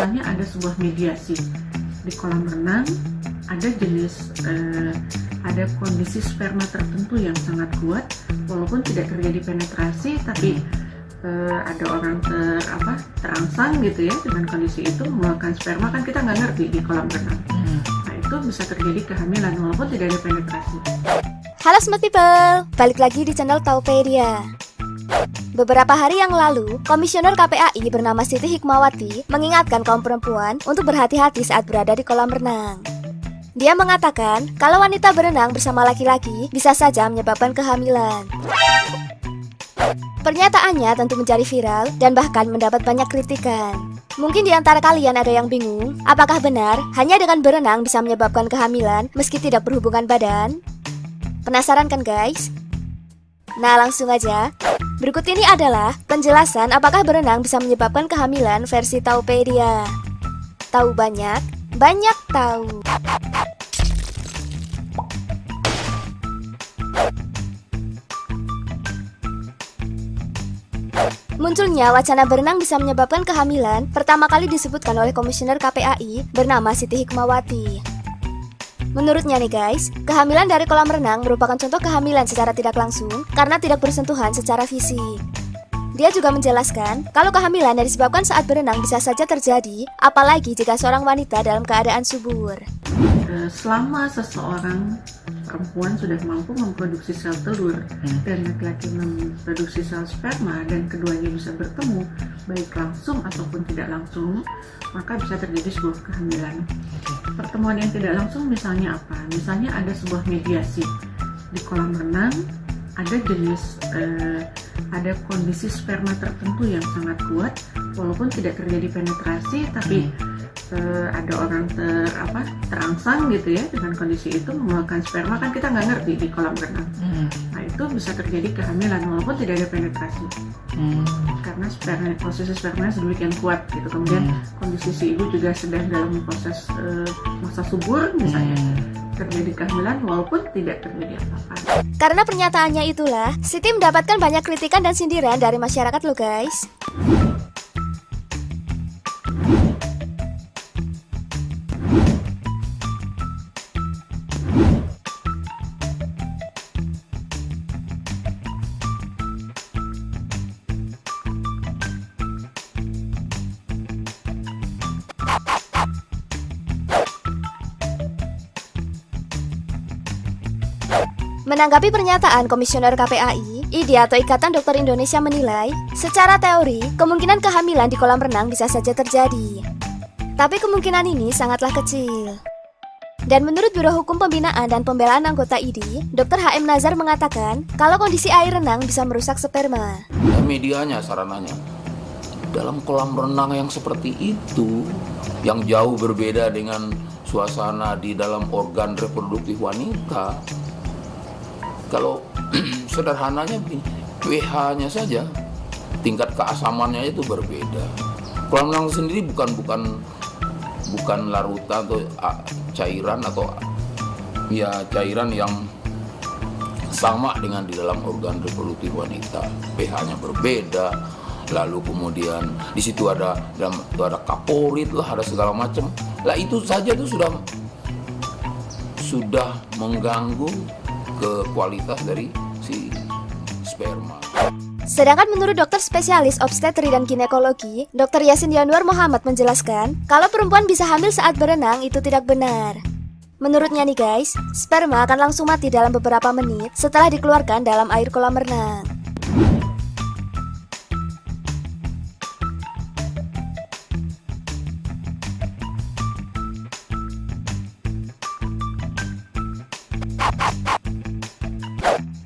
misalnya ada sebuah mediasi di kolam renang, ada ada kondisi sperma tertentu yang sangat kuat, walaupun tidak terjadi penetrasi, tapi ada orang terangsang gitu ya dengan kondisi itu mengeluarkan sperma, kan kita nggak ngerti di kolam renang. Nah, itu bisa terjadi kehamilan walaupun tidak ada penetrasi. Halo Smart People, balik lagi di channel Taupedia. Beberapa hari yang lalu, Komisioner KPAI bernama Siti Hikmawati mengingatkan kaum perempuan untuk berhati-hati saat berada di kolam renang. Dia mengatakan kalau wanita berenang bersama laki-laki bisa saja menyebabkan kehamilan. Pernyataannya tentu menjadi viral dan bahkan mendapat banyak kritikan. Mungkin di antara kalian ada yang bingung, apakah benar hanya dengan berenang bisa menyebabkan kehamilan meski tidak berhubungan badan? Penasaran kan guys? Nah, langsung aja. Berikut ini adalah penjelasan apakah berenang bisa menyebabkan kehamilan versi Taupedia. Tahu banyak, banyak tahu. Munculnya wacana berenang bisa menyebabkan kehamilan pertama kali disebutkan oleh Komisioner KPAI bernama Siti Hikmawati. Menurutnya nih guys, kehamilan dari kolam renang merupakan contoh kehamilan secara tidak langsung karena tidak bersentuhan secara fisik. Dia juga menjelaskan kalau kehamilan yang disebabkan saat berenang bisa saja terjadi, apalagi jika seorang wanita dalam keadaan subur. Selama seseorang perempuan sudah mampu memproduksi sel telur dan laki-laki memproduksi sel sperma dan keduanya bisa bertemu baik langsung ataupun tidak langsung, maka bisa terjadi sebuah kehamilan. Pertemuan yang tidak langsung misalnya apa? Misalnya ada sebuah mediasi di kolam renang, ada kondisi sperma tertentu yang sangat kuat, walaupun tidak terjadi penetrasi, tapi ada orang terangsang gitu ya dengan kondisi itu mengeluarkan sperma, kan kita nggak ngerti di kolam renang. Nah, itu bisa terjadi kehamilan walaupun tidak ada penetrasi karena posisi spermanya sedemikian kuat gitu. Kemudian kondisi si ibu juga sedang dalam proses masa subur misalnya, terjadi kehamilan walaupun tidak terjadi apa-apa. Karena pernyataannya itulah, Siti mendapatkan banyak kritikan dan sindiran dari masyarakat loh guys. Menanggapi pernyataan Komisioner KPAI, IDI atau Ikatan Dokter Indonesia menilai, secara teori, kemungkinan kehamilan di kolam renang bisa saja terjadi. Tapi kemungkinan ini sangatlah kecil. Dan menurut Biro Hukum Pembinaan dan Pembelaan Anggota IDI, Dr. HM Nazar mengatakan, kalau kondisi air renang bisa merusak sperma. Medianya sarananya, dalam kolam renang yang seperti itu, yang jauh berbeda dengan suasana di dalam organ reproduktif wanita, kalau sederhananya pH-nya saja, tingkat keasamannya itu berbeda. Kolam renang sendiri bukan larutan atau cairan cairan yang sama dengan di dalam organ reproduktif wanita. pH-nya berbeda. Lalu kemudian di situ ada kaporit lah, ada segala macam. Lah itu saja tuh sudah mengganggu ke kualitas dari si sperma. Sedangkan menurut dokter spesialis obstetri dan ginekologi, Dr. Yasin Yanwar Muhammad menjelaskan, kalau perempuan bisa hamil saat berenang itu tidak benar. Menurutnya nih guys, sperma akan langsung mati dalam beberapa menit setelah dikeluarkan dalam air kolam renang.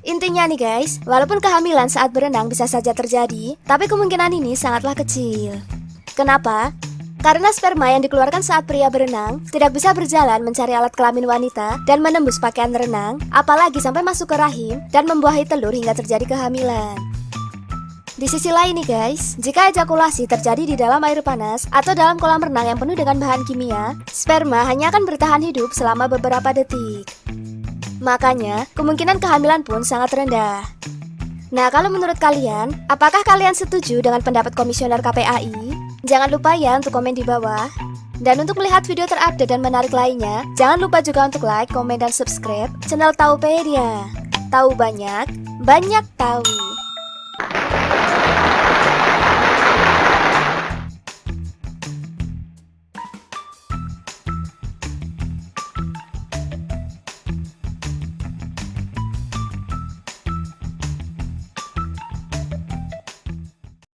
Intinya nih guys, walaupun kehamilan saat berenang bisa saja terjadi, tapi kemungkinan ini sangatlah kecil. Kenapa? Karena sperma yang dikeluarkan saat pria berenang tidak bisa berjalan mencari alat kelamin wanita dan menembus pakaian renang, apalagi sampai masuk ke rahim dan membuahi telur hingga terjadi kehamilan. Di sisi lain nih guys, jika ejakulasi terjadi di dalam air panas atau dalam kolam renang yang penuh dengan bahan kimia, sperma hanya akan bertahan hidup selama beberapa detik. Makanya, kemungkinan kehamilan pun sangat rendah. Nah, kalau menurut kalian, apakah kalian setuju dengan pendapat Komisioner KPAI? Jangan lupa ya untuk komen di bawah. Dan untuk melihat video terupdate dan menarik lainnya, jangan lupa juga untuk like, komen, dan subscribe channel Taupedia. Tahu banyak, banyak tahu.